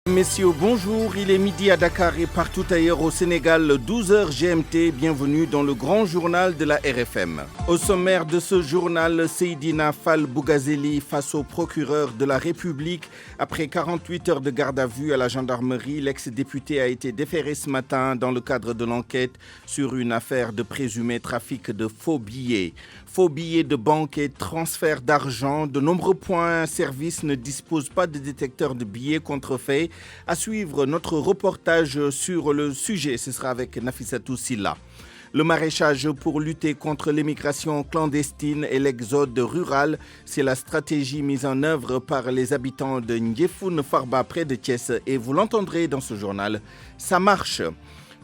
Messieurs, bonjour, il est midi à Dakar et partout ailleurs au Sénégal, 12h GMT, bienvenue dans le grand journal de la RFM. Au sommaire de ce journal, Seydina Fall Bougazeli face au procureur de la République. Après 48 heures de garde à vue à la gendarmerie, l'ex-député a été déféré ce matin dans le cadre de l'enquête sur une affaire de présumé trafic de faux billets. Faux billets de banque et transfert d'argent. De nombreux points services ne disposent pas de détecteurs de billets contrefaits. À suivre notre reportage sur le sujet, ce sera avec Nafissatou Silla. Le maraîchage pour lutter contre l'immigration clandestine et l'exode rural, c'est la stratégie mise en œuvre par les habitants de Ndjefoun Farba près de Thiès et vous l'entendrez dans ce journal, ça marche.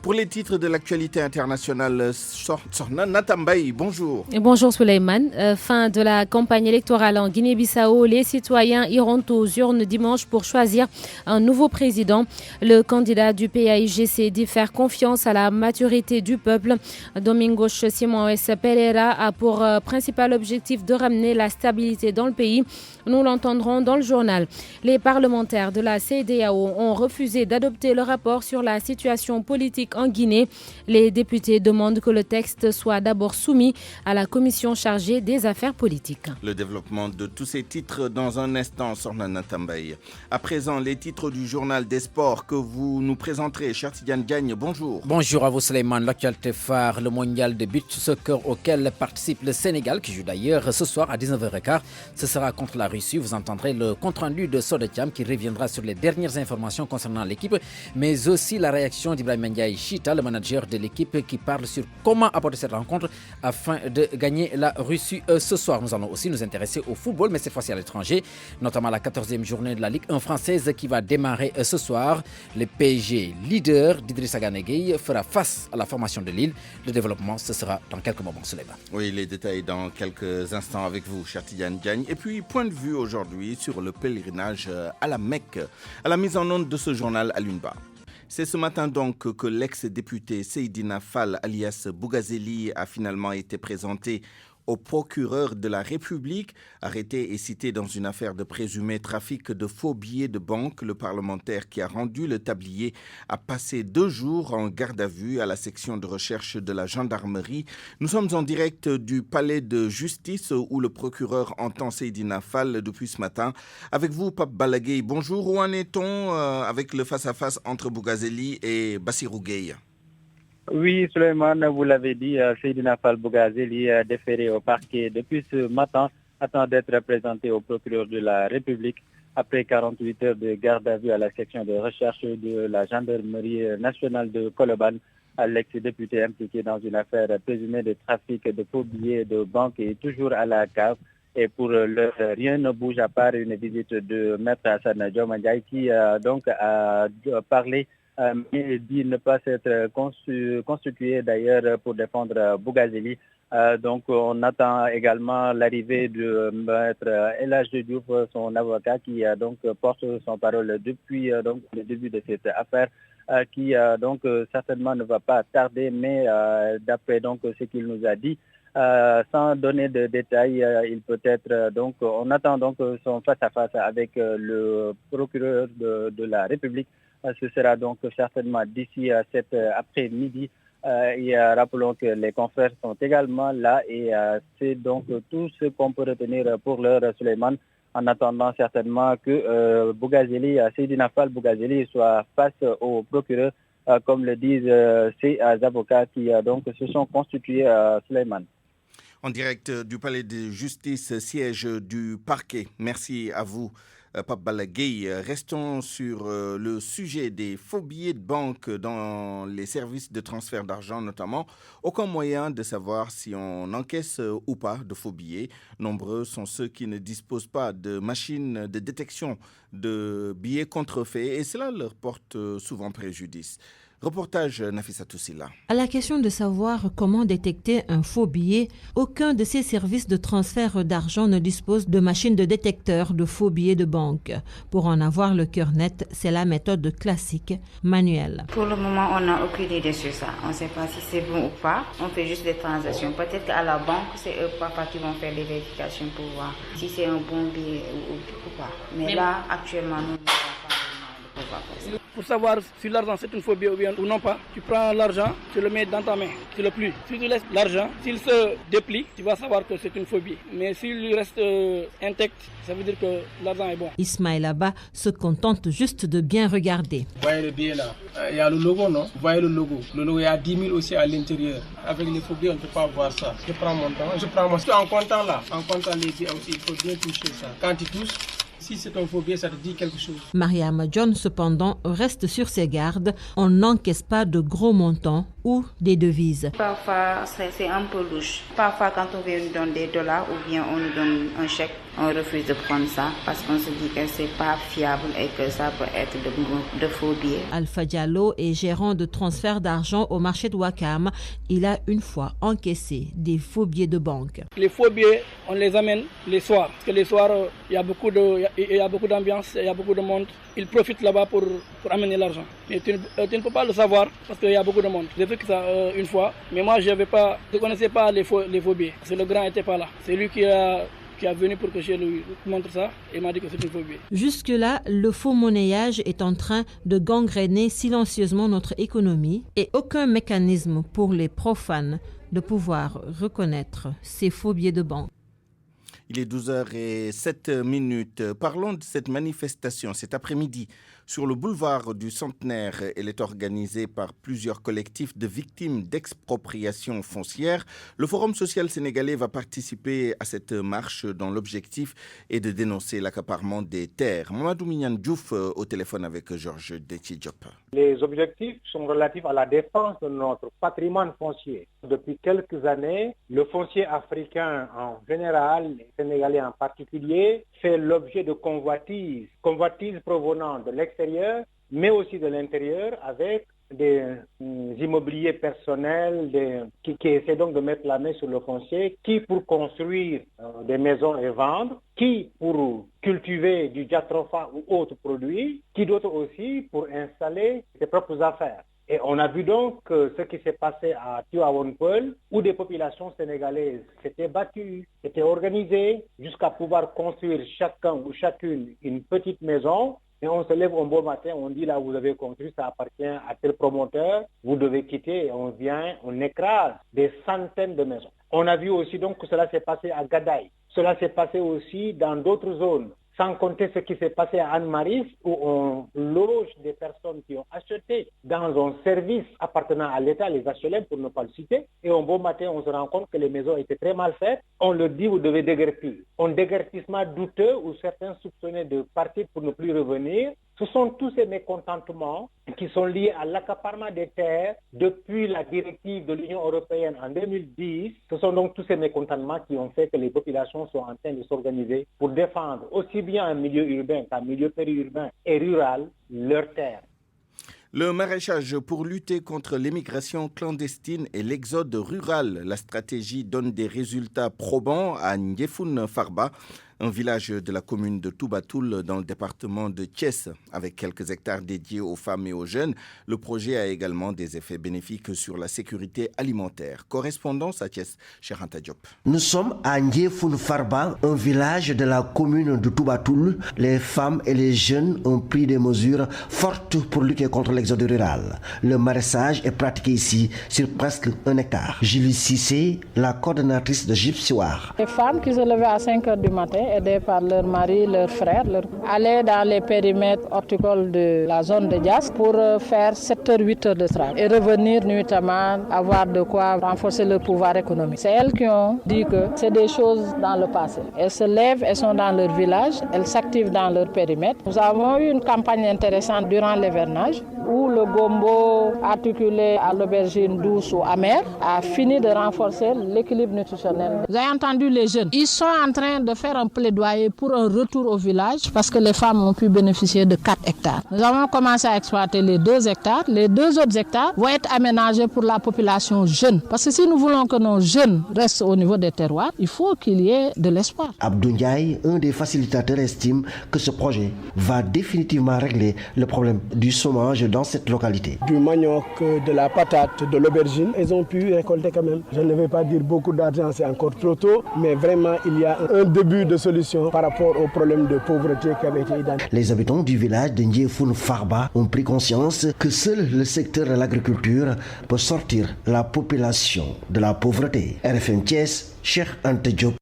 Pour les titres de l'actualité internationale, Sorna Natambaye, bonjour. Et bonjour Souleymane. Fin de la campagne électorale en Guinée-Bissau, les citoyens iront aux urnes dimanche pour choisir un nouveau président. Le candidat du PAIGC dit faire confiance à la maturité du peuple. Domingos Simões Pereira a pour principal objectif de ramener la stabilité dans le pays. Nous l'entendrons dans le journal. Les parlementaires de la CEDEAO ont refusé d'adopter le rapport sur la situation politique en Guinée. Les députés demandent que le texte soit d'abord soumis à la commission chargée des affaires politiques. Le développement de tous ces titres dans un instant, Sornana Tambaye. À présent, les titres du journal des sports que vous nous présenterez. Cher Tidiane Diagne, bonjour. Bonjour à vous Souleymane. L'actualité phare, le mondial de beach soccer auquel participe le Sénégal, qui joue d'ailleurs ce soir à 19h15. Ce sera contre la Russie. Vous entendrez le compte-rendu de Sodetiam qui reviendra sur les dernières informations concernant l'équipe, mais aussi la réaction d'Ibrahim Ndiaye Chita, le manager de l'équipe, qui parle sur comment aborder cette rencontre afin de gagner la Russie ce soir. Nous allons aussi nous intéresser au football, mais cette fois-ci à l'étranger, notamment la 14e journée de la Ligue 1 française qui va démarrer ce soir. Le PSG, leader d'Idrissa Gana Gueye, fera face à la formation de Lille. Le développement, ce sera dans quelques moments, Souleymane. Oui, les détails dans quelques instants avec vous, cher Tidiane Diagne. Et puis, point de vue aujourd'hui sur le pèlerinage à la Mecque, à la mise en onde de ce journal à l'UNBA. C'est ce matin donc que l'ex-député Seydina Fall alias Bougazeli a finalement été présenté au procureur de la République, arrêté et cité dans une affaire de présumé trafic de faux billets de banque. Le parlementaire qui a rendu le tablier a passé 2 jours en garde à vue à la section de recherche de la gendarmerie. Nous sommes en direct du palais de justice où le procureur entend Seydina Fall depuis ce matin. Avec vous, Pape Balagueye, bonjour. Où en est-on avec le face-à-face entre Bougazeli et Bassirou Gueye? Oui, Souleymane, vous l'avez dit, Seydina Fall Bougazeli déféré au parquet depuis ce matin, attend d'être présenté au procureur de la République après 48 heures de garde à vue à la section de recherche de la gendarmerie nationale de Colobane. L'ex-député impliqué dans une affaire présumée de trafic de faux billets de banque est toujours à la cave. Et pour l'heure, rien ne bouge à part une visite de Maître Hassan Diomandjaï qui donc a parlé mais dit ne pas s'être constitué d'ailleurs pour défendre Bougazeli. Donc on attend également l'arrivée de Maître El Hadji Diouf, son avocat, qui donc porte son parole depuis donc le début de cette affaire, qui donc certainement ne va pas tarder, mais d'après donc ce qu'il nous a dit, sans donner de détails, il peut être donc on attend donc son face-à-face avec le procureur de la République. Ce sera donc certainement d'ici cet après-midi. Et rappelons que les confrères sont également là et c'est donc tout ce qu'on peut retenir pour l'heure, Souleymane, en attendant certainement que Bougazeli, Seydina Fall Bougazeli soit face au procureur, comme le disent ces avocats qui donc se sont constitués, Souleymane. En direct du palais de justice, siège du parquet. Merci à vous. Pape Balagueye, restons sur le sujet des faux billets de banque dans les services de transfert d'argent notamment. Aucun moyen de savoir si on encaisse ou pas de faux billets. Nombreux sont ceux qui ne disposent pas de machines de détection de billets contrefaits et cela leur porte souvent préjudice. Reportage Nafissatou Silla. À la question de savoir comment détecter un faux billet, aucun de ces services de transfert d'argent ne dispose de machine de détecteur de faux billets de banque. Pour en avoir le cœur net, c'est la méthode classique, manuelle. Pour le moment, on n'a aucune idée sur ça. On ne sait pas si c'est bon ou pas. On fait juste des transactions. Peut-être qu'à la banque, c'est eux parfois qui vont faire des vérifications pour voir si c'est un bon billet ou pas. Mais là, actuellement, nous n'avons pas vraiment de pouvoir. Pour savoir si l'argent c'est une phobie ou non pas, tu prends l'argent, tu le mets dans ta main, tu le plies. Si tu laisses l'argent, s'il se déplie, tu vas savoir que c'est une phobie. Mais s'il reste intact, ça veut dire que l'argent est bon. Ismaël Abba se contente juste de bien regarder. Vous voyez le billet là, il y a le logo, non? Vous voyez le logo. Le logo, il y a 10 000 aussi à l'intérieur. Avec les phobies, on ne peut pas voir ça. Je prends mon temps, en comptant là. En comptant les billets aussi, il faut bien toucher ça. Quand tu touches, si c'est un phobie, ça te dit quelque chose. Mariama John, cependant, reste sur ses gardes. On n'encaisse pas de gros montants ou des devises. Parfois, c'est un peu louche. Parfois, quand on veut nous donner des dollars ou bien on nous donne un chèque, on refuse de prendre ça parce qu'on se dit que c'est pas fiable et que ça peut être de faux billets. Alpha Diallo est gérant de transfert d'argent au marché de Ouakam. Il a une fois encaissé des faux billets de banque. Les faux billets, on les amène les soirs. Parce que les soirs, il y a beaucoup d'ambiance, il y a beaucoup de monde. Ils profitent là-bas pour amener l'argent. Mais tu ne peux pas le savoir parce qu'il y a beaucoup de monde. J'ai fait que ça une fois, mais moi je ne connaissais pas les faux billets. Parce que le grand n'était pas là. C'est lui qui est venu pour que je lui montre ça et m'a dit que c'est une phobie. Jusque-là, le faux monnayage est en train de gangréner silencieusement notre économie et aucun mécanisme pour les profanes de pouvoir reconnaître ces faux billets de banque. Il est 12h07. Parlons de cette manifestation cet après-midi sur le boulevard du Centenaire. Elle est organisée par plusieurs collectifs de victimes d'expropriation foncière. Le Forum social sénégalais va participer à cette marche dont l'objectif est de dénoncer l'accaparement des terres. Mamadou Mignane Diouf au téléphone avec Georges Déthié Diop. Les objectifs sont relatifs à la défense de notre patrimoine foncier. Depuis quelques années, le foncier africain en général, les Sénégalais en particulier, fait l'objet de convoitises provenant de l'extérieur, mais aussi de l'intérieur, avec des immobiliers personnels qui essaient donc de mettre la main sur le foncier, qui pour construire des maisons et vendre, qui pour cultiver du jatropha ou autres produits, qui d'autres aussi pour installer ses propres affaires. Et on a vu donc ce qui s'est passé à Tivaouane Peulh, où des populations sénégalaises s'étaient battues, s'étaient organisées, jusqu'à pouvoir construire chacun ou chacune une petite maison. Et on se lève un beau matin, on dit là vous avez construit, ça appartient à tel promoteur, vous devez quitter, et on vient, on écrase des centaines de maisons. On a vu aussi donc que cela s'est passé à Gadaï, cela s'est passé aussi dans d'autres zones. Sans compter ce qui s'est passé à Anne-Marie, où on loge des personnes qui ont acheté dans un service appartenant à l'État, les HLM pour ne pas le citer, et un beau matin, on se rend compte que les maisons étaient très mal faites. On leur dit, vous devez déguerpir. Un déguerpissement douteux où certains soupçonnaient de partir pour ne plus revenir. Ce sont tous ces mécontentements qui sont liés à l'accaparement des terres depuis la directive de l'Union européenne en 2010. Ce sont donc tous ces mécontentements qui ont fait que les populations sont en train de s'organiser pour défendre aussi bien en milieu urbain qu'en milieu périurbain et rural leurs terres. Le maraîchage pour lutter contre l'immigration clandestine et l'exode rural. La stratégie donne des résultats probants à Ndjefoun Farba, un village de la commune de Toubatoul dans le département de Thiès. Avec quelques hectares dédiés aux femmes et aux jeunes, le projet a également des effets bénéfiques sur la sécurité alimentaire. Correspondance à Thiès, Cheikh Anta Diop. Nous sommes à Ndjefoun Farba, un village de la commune de Toubatoul. Les femmes et les jeunes ont pris des mesures fortes pour lutter contre l'exode rural. Le maraîchage est pratiqué ici sur presque 1 hectare. Julie Cissé, la coordonnatrice de Gypsioir. Les femmes qui se levaient à 5 h du matin, aidés par leurs maris, leurs frères, allaient dans les périmètres horticoles de la zone de Dias pour faire 7 h, 8 h de travail et revenir nuitamment, avoir de quoi renforcer leur pouvoir économique. C'est elles qui ont dit que c'est des choses dans le passé. Elles se lèvent, elles sont dans leur village, elles s'activent dans leur périmètre. Nous avons eu une campagne intéressante durant l'hivernage où le gombo articulé à l'aubergine douce ou amère a fini de renforcer l'équilibre nutritionnel. Vous avez entendu les jeunes, ils sont en train de faire un plaidoyer pour un retour au village parce que les femmes ont pu bénéficier de 4 hectares. Nous avons commencé à exploiter les 2 hectares. Les 2 autres hectares vont être aménagés pour la population jeune. Parce que si nous voulons que nos jeunes restent au niveau des terroirs, il faut qu'il y ait de l'espoir. Abdou Ndiaye, un des facilitateurs, estime que ce projet va définitivement régler le problème du chômage dans dans cette localité. Du manioc, de la patate, de l'aubergine, ils ont pu récolter quand même. Je ne vais pas dire beaucoup d'argent, c'est encore trop tôt, mais vraiment il y a un début de solution par rapport au problème de pauvreté qui avait été identifié. Les habitants du village de Ndiéfoun Farba ont pris conscience que seul le secteur de l'agriculture peut sortir la population de la pauvreté. RFM Thiès, Cheikh Anta Diop.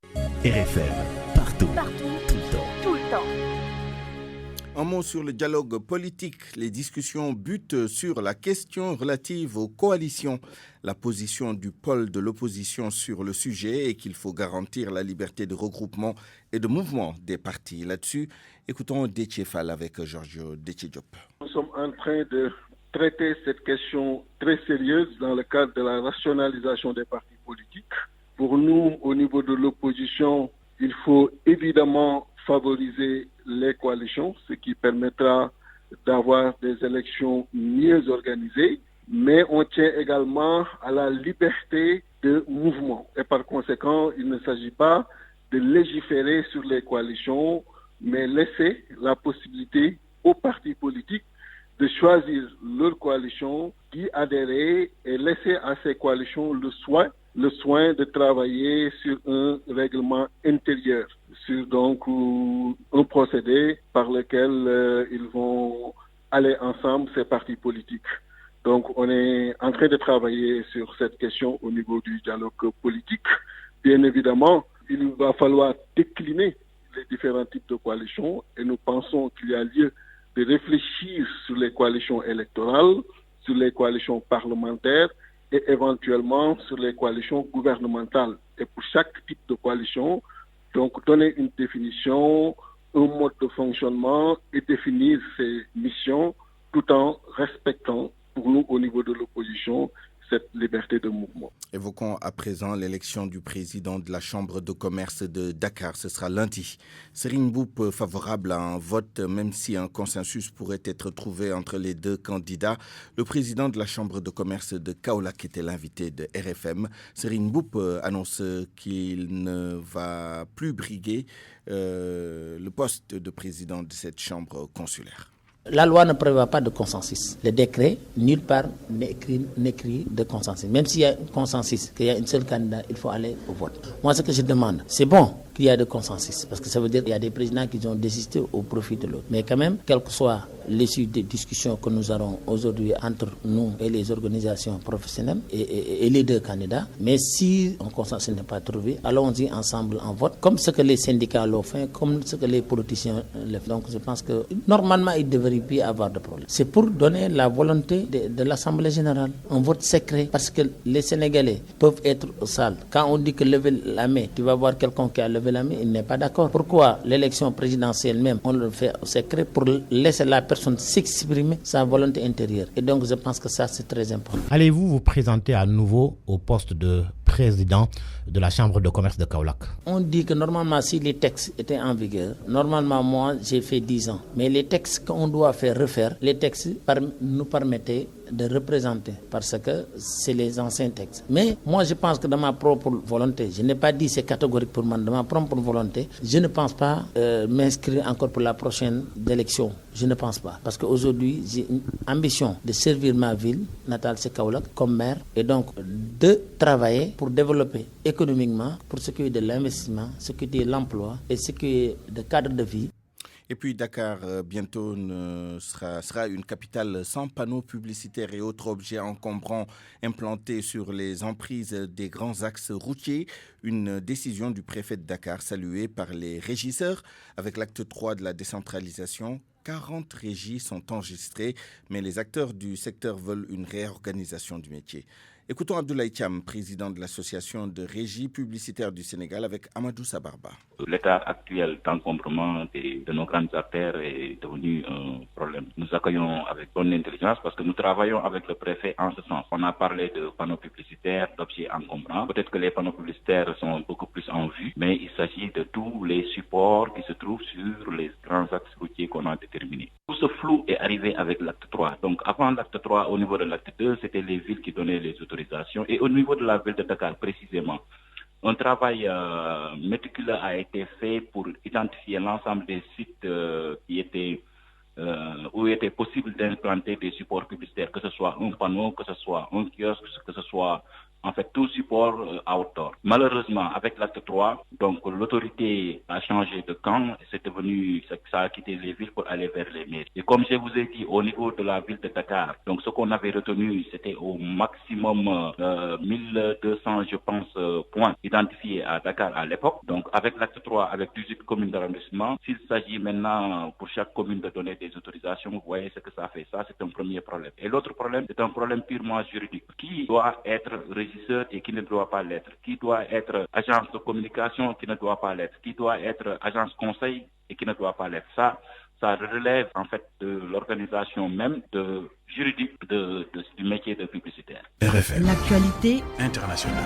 RFM, partout. Tout le temps. Un mot sur le dialogue politique. Les discussions butent sur la question relative aux coalitions. La position du pôle de l'opposition sur le sujet est qu'il faut garantir la liberté de regroupement et de mouvement des partis. Là-dessus, écoutons Déthié Fall avec Giorgio Déthié Diop. Nous sommes en train de traiter cette question très sérieuse dans le cadre de la rationalisation des partis politiques. Pour nous, au niveau de l'opposition, il faut évidemment favoriser les coalitions, ce qui permettra d'avoir des élections mieux organisées, mais on tient également à la liberté de mouvement. Et par conséquent, il ne s'agit pas de légiférer sur les coalitions, mais laisser la possibilité aux partis politiques de choisir leur coalition, d'y adhérer et laisser à ces coalitions le soin de travailler sur un règlement intérieur, sur donc un procédé par lequel ils vont aller ensemble, ces partis politiques. Donc on est en train de travailler sur cette question au niveau du dialogue politique. Bien évidemment, il va falloir décliner les différents types de coalitions et nous pensons qu'il y a lieu de réfléchir sur les coalitions électorales, sur les coalitions parlementaires et éventuellement sur les coalitions gouvernementales. Et pour chaque type de coalition, donc donner une définition, un mode de fonctionnement et définir ses missions tout en respectant pour nous au niveau de l'opposition cette liberté de mouvement. Évoquons à présent l'élection du président de la Chambre de commerce de Dakar. Ce sera lundi. Serigne Mboup favorable à un vote, même si un consensus pourrait être trouvé entre les deux candidats. Le président de la Chambre de commerce de Kaolack était l'invité de RFM. Serigne Mboup annonce qu'il ne va plus briguer le poste de président de cette chambre consulaire. La loi ne prévoit pas de consensus. Le décret, nulle part, n'écrit de consensus. Même s'il y a un consensus, qu'il y a une seule candidat, il faut aller au vote. Moi, ce que je demande, c'est bon qu'il y a de consensus, parce que ça veut dire qu'il y a des présidents qui ont désisté au profit de l'autre. Mais quand même, quelle que soit l'issue des discussions que nous aurons aujourd'hui entre nous et les organisations professionnelles et les deux candidats, mais si un consensus n'est pas trouvé, allons-y ensemble en vote, comme ce que les syndicats l'ont fait, comme ce que les politiciens l'ont fait. Donc je pense que normalement, il devrait plus avoir de problème. C'est pour donner la volonté de l'Assemblée générale, un vote secret, parce que les Sénégalais peuvent être au salle. Quand on dit que lever la main, tu vas voir quelqu'un qui a levé la main, il n'est pas d'accord. Pourquoi l'élection présidentielle même, on le fait au secret pour laisser la personne s'exprimer sa volonté intérieure. Et donc je pense que ça c'est très important. Allez-vous vous présenter à nouveau au poste de président de la Chambre de commerce de Kaolack? On dit que normalement si les textes étaient en vigueur, normalement moi j'ai fait 10 ans. Mais les textes qu'on doit refaire, les textes nous permettaient de représenter parce que c'est les anciens textes. Mais moi je pense que dans ma propre volonté, je n'ai pas dit c'est catégorique pour moi, de ma propre volonté, je ne pense pas m'inscrire encore pour la prochaine élection. Je ne pense pas. Parce qu'aujourd'hui, j'ai une ambition de servir ma ville natale, c'est Kaolack, comme maire, et donc de travailler pour développer économiquement, pour ce qui est de l'investissement, ce qui est de l'emploi et ce qui est de cadre de vie. Et puis Dakar, bientôt, sera une capitale sans panneaux publicitaires et autres objets encombrants implantés sur les emprises des grands axes routiers. Une décision du préfet de Dakar saluée par les régisseurs. Avec l'acte 3 de la décentralisation, 40 régies sont enregistrées, mais les acteurs du secteur veulent une réorganisation du métier. Écoutons Abdoulaye Thiam, président de l'association de régie publicitaire du Sénégal, avec Amadou Sabarba. L'état actuel d'encombrement de nos grandes artères est devenu un problème. Nous accueillons avec bonne intelligence parce que nous travaillons avec le préfet en ce sens. On a parlé de panneaux publicitaires, d'objets encombrants. Peut-être que les panneaux publicitaires sont beaucoup plus en vue, mais il s'agit de tous les supports qui se trouvent sur les grands axes routiers qu'on a déterminés. Tout ce flou est arrivé avec l'acte 3. Donc avant l'acte 3, au niveau de l'acte 2, c'était les villes qui donnaient les autorisations. Et au niveau de la ville de Dakar précisément, un travail méticuleux a été fait pour identifier l'ensemble des sites qui étaient où où il était possible d'implanter des supports publicitaires, que ce soit un panneau, que ce soit un kiosque, que ce soit en fait tout support outdoor. Malheureusement, avec l'acte 3, donc l'autorité a changé de camp, ça a quitté les villes pour aller vers les mairies. Et comme je vous ai dit, au niveau de la ville de Dakar, donc ce qu'on avait retenu, c'était au maximum 1200, je pense, points identifiés à Dakar à l'époque. Donc avec l'acte 3, avec 18 communes d'arrondissement, s'il s'agit maintenant pour chaque commune de donner des autorisations, vous voyez ce que ça fait. Ça, c'est un premier problème. Et l'autre problème, c'est un problème purement juridique. Qui doit être régisseur et qui ne doit pas l'être? Qui doit être agence de communication qui ne doit pas l'être? Qui doit être agence conseil et qui ne doit pas l'être? Ça relève en fait de l'organisation même juridique du métier de publicitaire. RFM. L'actualité internationale.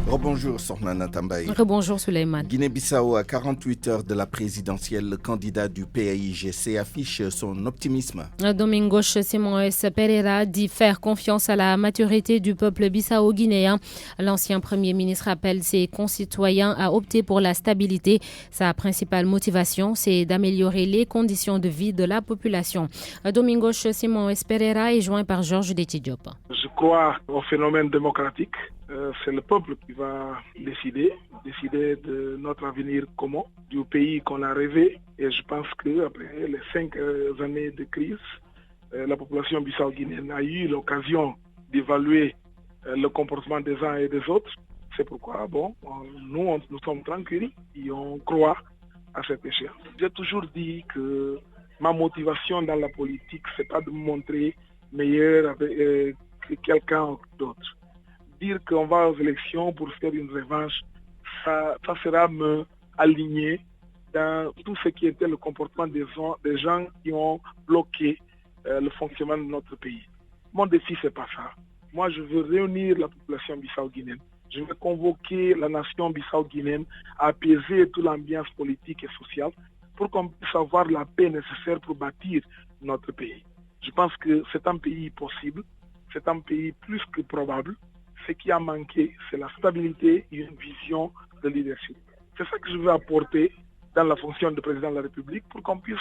Rebonjour Sornana Tambaye. Rebonjour Souleymane. Guinée-Bissau, à 48 heures de la présidentielle, le candidat du PAIGC affiche son optimisme. Domingos Simões Pereira dit faire confiance à la maturité du peuple bissau-guinéen. L'ancien Premier ministre appelle ses concitoyens à opter pour la stabilité. Sa principale motivation, c'est d'améliorer les conditions de vie de la population. Domingos Simões Pereira est joint par Georges Détidiop. Je crois au phénomène démocratique. C'est le peuple qui va décider de notre avenir commun, du pays qu'on a rêvé. Et je pense qu'après les 5 années de crise, la population bissau-guinéenne a eu l'occasion d'évaluer le comportement des uns et des autres. C'est pourquoi, nous sommes tranquilles et on croit à cette échéance. J'ai toujours dit que ma motivation dans la politique, c'est pas de me montrer meilleur que quelqu'un d'autre. Dire qu'on va aux élections pour faire une revanche, ça sera me aligner dans tout ce qui était le comportement des gens qui ont bloqué le fonctionnement de notre pays. Mon défi, c'est pas ça. Moi, je veux réunir la population bissau-guinéenne. Je veux convoquer la nation bissau-guinéenne à apaiser toute l'ambiance politique et sociale pour qu'on puisse avoir la paix nécessaire pour bâtir notre pays. Je pense que c'est un pays possible, c'est un pays plus que probable. Ce qui a manqué, c'est la stabilité et une vision de leadership. C'est ça que je veux apporter dans la fonction de président de la République pour qu'on puisse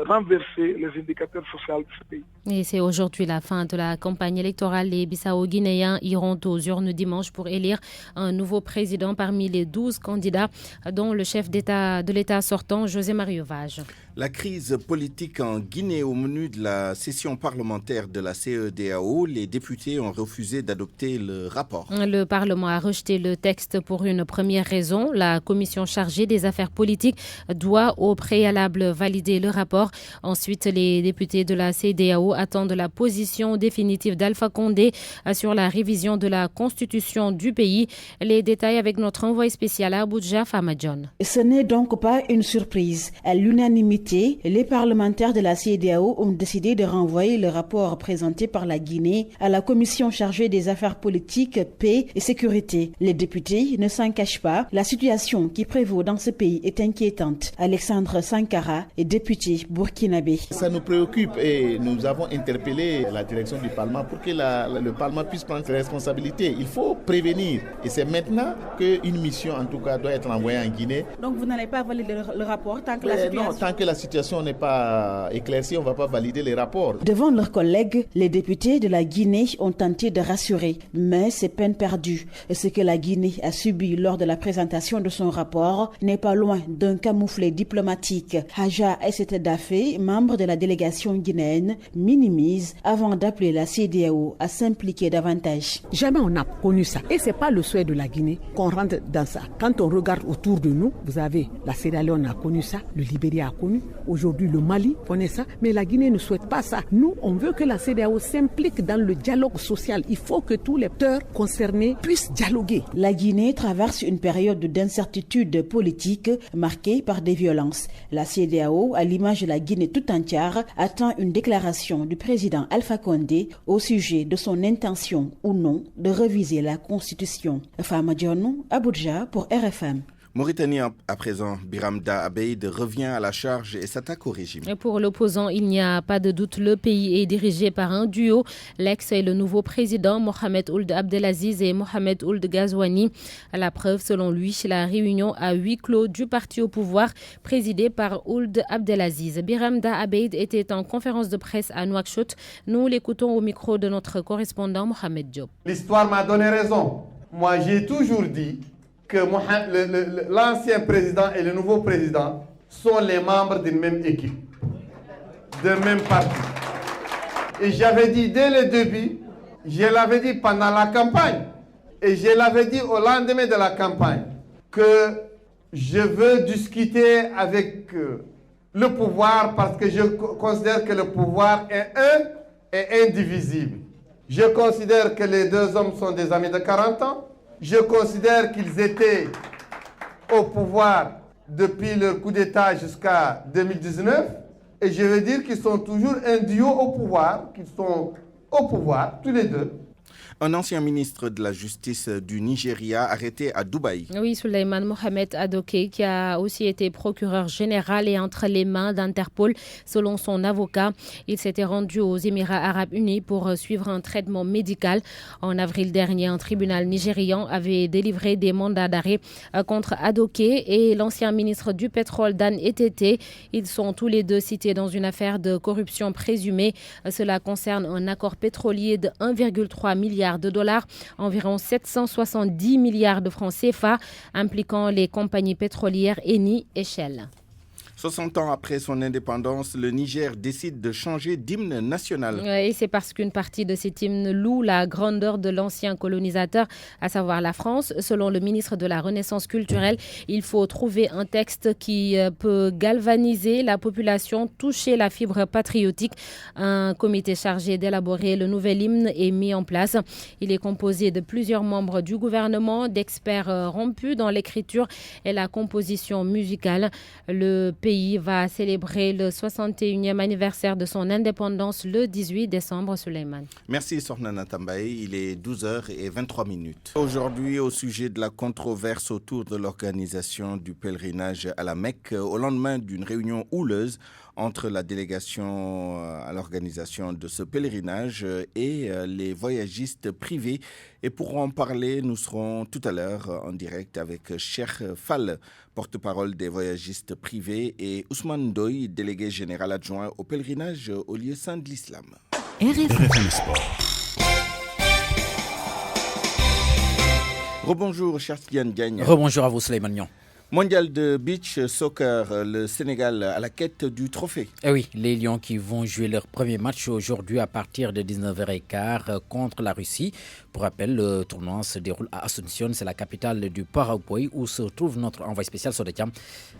renverser les indicateurs sociaux de ce pays. Et c'est aujourd'hui la fin de la campagne électorale. Les Bissau-Guinéens iront aux urnes dimanche pour élire un nouveau président parmi les 12 candidats, dont le chef de l'État sortant, José Mario Vaz. La crise politique en Guinée au menu de la session parlementaire de la CEDEAO, les députés ont refusé d'adopter le rapport. Le Parlement a rejeté le texte pour une première raison. La commission chargée des affaires politiques doit au préalable valider le rapport. Ensuite, les députés de la CEDEAO attendent la position définitive d'Alpha Condé sur la révision de la constitution du pays. Les détails avec notre envoyé spécial à Abuja, Fama John. Ce n'est donc pas une surprise. À l'unanimité, les parlementaires de la CEDEAO ont décidé de renvoyer le rapport présenté par la Guinée à la commission chargée des affaires politiques, paix et sécurité. Les députés ne s'en cachent pas. La situation qui prévaut dans ce pays est inquiétante. Alexandre Sankara est député burkinabé. Ça nous préoccupe et nous avons interpellé la direction du Parlement pour que le Parlement puisse prendre ses responsabilités. Il faut prévenir et c'est maintenant qu'une mission en tout cas doit être envoyée en Guinée. Donc vous n'allez pas valider le rapport tant que la situation... Non, tant que la situation n'est pas éclaircie, on ne va pas valider les rapports. Devant leurs collègues, les députés de la Guinée ont tenté de rassurer, mais c'est peine perdue. Ce que la Guinée a subi lors de la présentation de son rapport n'est pas loin d'un camouflet diplomatique. Haja Esete Dafé, membre de la délégation guinéenne, minimise avant d'appeler la CEDEAO à s'impliquer davantage. Jamais on n'a connu ça. Et ce n'est pas le souhait de la Guinée qu'on rentre dans ça. Quand on regarde autour de nous, vous avez la Sierra Leone a connu ça, le Libéria a connu, aujourd'hui le Mali connaît ça, mais la Guinée ne souhaite pas ça. Nous, on veut que la CEDEAO s'implique dans le dialogue social. Il faut que tous les acteurs concernés puissent dialoguer. La Guinée traverse une période d'incertitude politique marquée par des violences. La CEDEAO, à l'image de la Guinée tout entière, attend une déclaration du président Alpha Condé au sujet de son intention ou non de réviser la Constitution. Fama Dionou, Abuja pour RFM. Mauritanie à présent, Biramda Abeid revient à la charge et s'attaque au régime. Et pour l'opposant, il n'y a pas de doute, le pays est dirigé par un duo, l'ex et le nouveau président Mohamed Ould Abdelaziz et Mohamed Ould Ghazouani. À la preuve, selon lui, la réunion à huis clos du parti au pouvoir présidé par Ould Abdelaziz. Biramda Abeid était en conférence de presse à Nouakchott. Nous l'écoutons au micro de notre correspondant Mohamed Diop. L'histoire m'a donné raison. Moi, j'ai toujours dit que l'ancien président et le nouveau président sont les membres d'une même équipe, d'un même parti. Et j'avais dit dès le début, je l'avais dit pendant la campagne, et je l'avais dit au lendemain de la campagne, que je veux discuter avec le pouvoir parce que je considère que le pouvoir est un et indivisible. Je considère que les deux hommes sont des amis de 40 ans. Je considère qu'ils étaient au pouvoir depuis le coup d'État jusqu'à 2019. Et je veux dire qu'ils sont toujours un duo au pouvoir, qu'ils sont au pouvoir, tous les deux. Un ancien ministre de la Justice du Nigeria arrêté à Dubaï. Oui, Souleymane Mohamed Adoké, qui a aussi été procureur général et entre les mains d'Interpol. Selon son avocat, il s'était rendu aux Émirats arabes unis pour suivre un traitement médical. En avril dernier, un tribunal nigérian avait délivré des mandats d'arrêt contre Adoké et l'ancien ministre du pétrole Dan Etete. Ils sont tous les deux cités dans une affaire de corruption présumée. Cela concerne un accord pétrolier de 1,3 milliard de dollars, environ 770 milliards de francs CFA, impliquant les compagnies pétrolières Eni et Shell. 60 ans après son indépendance, le Niger décide de changer d'hymne national. Et c'est parce qu'une partie de cet hymne loue la grandeur de l'ancien colonisateur, à savoir la France. Selon le ministre de la Renaissance culturelle, il faut trouver un texte qui peut galvaniser la population, toucher la fibre patriotique. Un comité chargé d'élaborer le nouvel hymne est mis en place. Il est composé de plusieurs membres du gouvernement, d'experts rompus dans l'écriture et la composition musicale. Le pays va célébrer le 61e anniversaire de son indépendance le 18 décembre, Souleymane. Merci Sornana Tambaye, il est 12h23. Aujourd'hui, au sujet de la controverse autour de l'organisation du pèlerinage à la Mecque, au lendemain d'une réunion houleuse entre la délégation à l'organisation de ce pèlerinage et les voyagistes privés. Et pour en parler, nous serons tout à l'heure en direct avec Cheikh Fall, porte-parole des voyagistes privés, et Ousmane Ndoye, délégué général adjoint au pèlerinage au lieu saint de l'islam. RFM Sport. Rebonjour, Chartiane Diagne. Rebonjour à vous, Souleymane Niang. Mondial de beach soccer, le Sénégal à la quête du trophée. Eh oui, les Lions qui vont jouer leur premier match aujourd'hui à partir de 19h15 contre la Russie. Pour rappel, le tournoi se déroule à Asunción, c'est la capitale du Paraguay où se trouve notre envoyé spécial Sodetiam.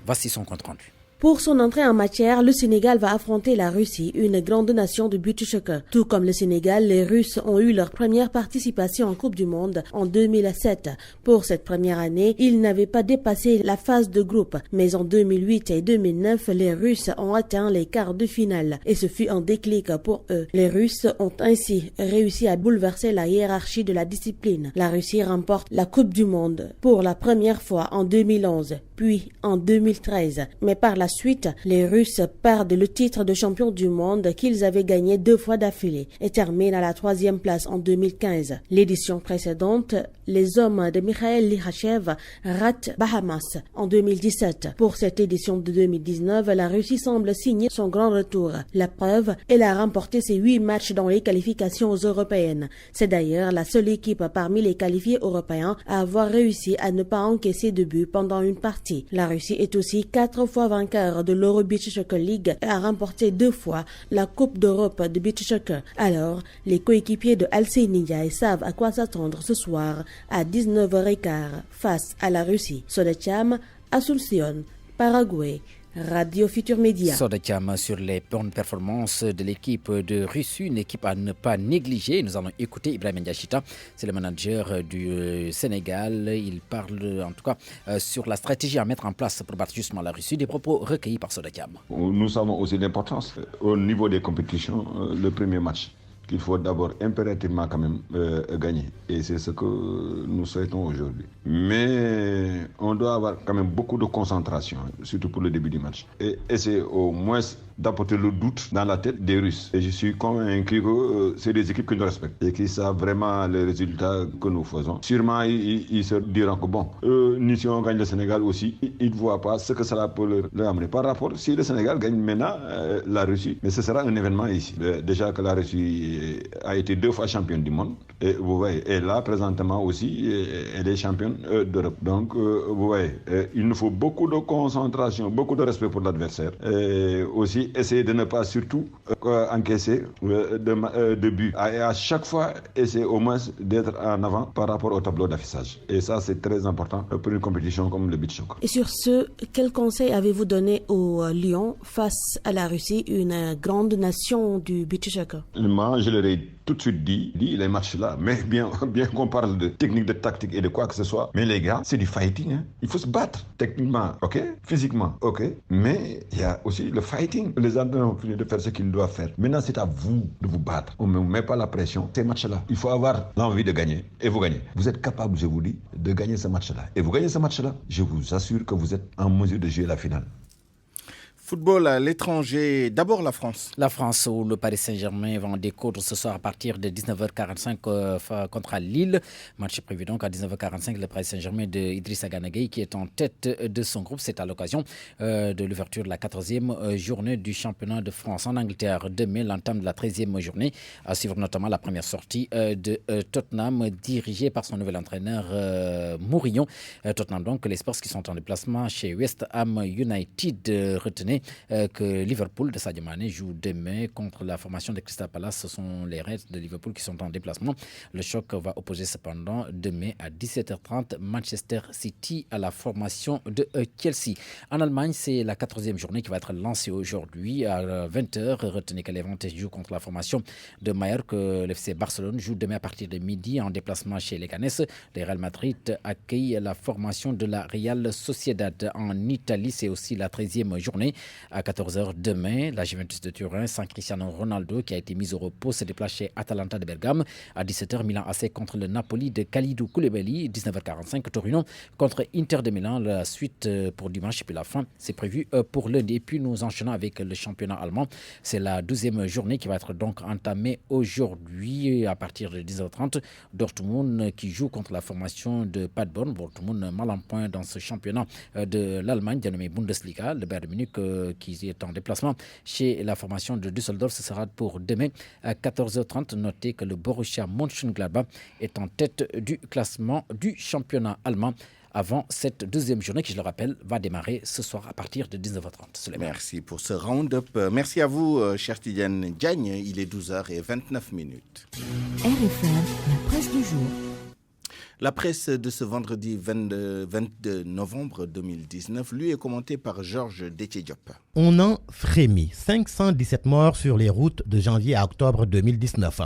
Voici son compte rendu. Pour son entrée en matière, le Sénégal va affronter la Russie, une grande nation de beach soccer. Tout comme le Sénégal, les Russes ont eu leur première participation en Coupe du Monde en 2007. Pour cette première année, ils n'avaient pas dépassé la phase de groupe. Mais en 2008 et 2009, les Russes ont atteint les quarts de finale. Et ce fut un déclic pour eux. Les Russes ont ainsi réussi à bouleverser la hiérarchie de la discipline. La Russie remporte la Coupe du Monde pour la première fois en 2011, puis en 2013. Mais par la suite, les Russes perdent le titre de champion du monde qu'ils avaient gagné 2 fois d'affilée et terminent à la 3e place en 2015. L'édition précédente, les hommes de Mikhail Likhachev ratent Bahamas en 2017. Pour cette édition de 2019, la Russie semble signer son grand retour. La preuve, elle a remporté ses 8 matchs dans les qualifications européennes. C'est d'ailleurs la seule équipe parmi les qualifiés européens à avoir réussi à ne pas encaisser de but pendant une partie. La Russie est aussi 4 fois vainqueur de l'Euro Beach Soccer League et a remporté 2 fois la Coupe d'Europe de Beach Soccer. Alors, les coéquipiers de Alcé Ndiaye savent à quoi s'attendre ce soir à 19h15 face à la Russie. Sodetiam, Asunción, Paraguay. Radio Futur Média. Sodetiam sur les bonnes performances de l'équipe de Russie, une équipe à ne pas négliger. Nous allons écouter Ibrahim Ndiachita, c'est le manager du Sénégal. Il parle en tout cas sur la stratégie à mettre en place pour battre justement la Russie, des propos recueillis par Sodetiam. Nous savons aussi l'importance au niveau des compétitions, le premier match qu'il faut d'abord impérativement quand même gagner. Et c'est ce que nous souhaitons aujourd'hui. Mais on doit avoir quand même beaucoup de concentration, surtout pour le début du match. Et essayer au moins d'apporter le doute dans la tête des Russes. Et je suis convaincu que c'est des équipes que nous respectons et qui savent vraiment les résultats que nous faisons. Sûrement, ils se diront que bon, nous si on gagne le Sénégal aussi, ils ne voient pas ce que cela peut leur amener. Par rapport, si le Sénégal gagne maintenant la Russie, mais ce sera un événement ici. Déjà que la Russie a été 2 fois championne du monde. Et vous voyez, et là, présentement aussi, elle est championne d'Europe. Donc, vous voyez, il nous faut beaucoup de concentration, beaucoup de respect pour l'adversaire. Et aussi, essayer de ne pas surtout encaisser de buts. Et à chaque fois, essayer au moins d'être en avant par rapport au tableau d'affichage. Et ça, c'est très important pour une compétition comme le beach soccer. Et sur ce, quel conseil avez-vous donné aux Lions face à la Russie, une grande nation du beach soccer? Moi, je leur ai tout de suite dit les matchs là, mais bien qu'on parle de technique, de tactique et de quoi que ce soit, mais les gars, c'est du fighting. Hein. Il faut se battre techniquement, ok, physiquement, ok, mais il y a aussi le fighting. Les entraîneurs ont fini de faire ce qu'ils doivent faire. Maintenant, c'est à vous de vous battre. On ne met pas la pression. Ces matchs-là, il faut avoir l'envie de gagner et vous gagnez. Vous êtes capable, je vous dis, de gagner ce match-là. Et vous gagnez ce match-là, je vous assure que vous êtes en mesure de jouer la finale. Football à l'étranger, d'abord la France. La France où le Paris Saint-Germain va en découdre ce soir à partir de 19h45 contre Lille. Match prévu donc à 19h45, le Paris Saint-Germain de Idrissa Gana Gueye qui est en tête de son groupe. C'est à l'occasion de l'ouverture de la 14e journée du championnat de France en Angleterre. Demain, l'entame de la 13e journée, à suivre notamment la première sortie de Tottenham dirigée par son nouvel entraîneur Mourinho. Tottenham donc, les Spurs qui sont en déplacement chez West Ham United. Retenez que Liverpool de Sadio Mané joue demain contre la formation de Crystal Palace. Ce sont les Reds de Liverpool qui sont en déplacement. Le choc va opposer cependant demain à 17h30 Manchester City à la formation de Chelsea. En Allemagne, c'est la 14e journée qui va être lancée aujourd'hui à 20h. Retenez que Levante joue contre la formation de Mallorca, que l'FC Barcelone joue demain à partir de midi en déplacement chez Leganés. Le Real Madrid accueille la formation de la Real Sociedad. En Italie, c'est aussi la 13e journée. À 14h demain, la Juventus de Turin, sans Cristiano Ronaldo, qui a été mis au repos, se déplace chez Atalanta de Bergame. À 17h, Milan AC contre le Napoli de Kalidou Koulibaly. 19h45, Torino contre Inter de Milan. La suite pour dimanche et puis la fin, c'est prévu pour lundi. Et puis nous enchaînons avec le championnat allemand. C'est la 12e journée qui va être donc entamée aujourd'hui à partir de 10h30. Dortmund qui joue contre la formation de Paderborn. Dortmund mal en point dans ce championnat de l'Allemagne dénommé Bundesliga. Le Bayern Munich qui est en déplacement chez la formation de Düsseldorf. Ce sera pour demain à 14h30. Notez que le Borussia Mönchengladbach est en tête du classement du championnat allemand avant cette deuxième journée qui, je le rappelle, va démarrer ce soir à partir de 19h30. Merci pour ce round-up. Merci à vous, cher Tidiane Diagne. Il est 12h29. RFM, la presse du jour. La presse de ce vendredi 22 novembre 2019, lui, est commentée par Georges Détié-Diop. On en frémit. 517 morts sur les routes de janvier à octobre 2019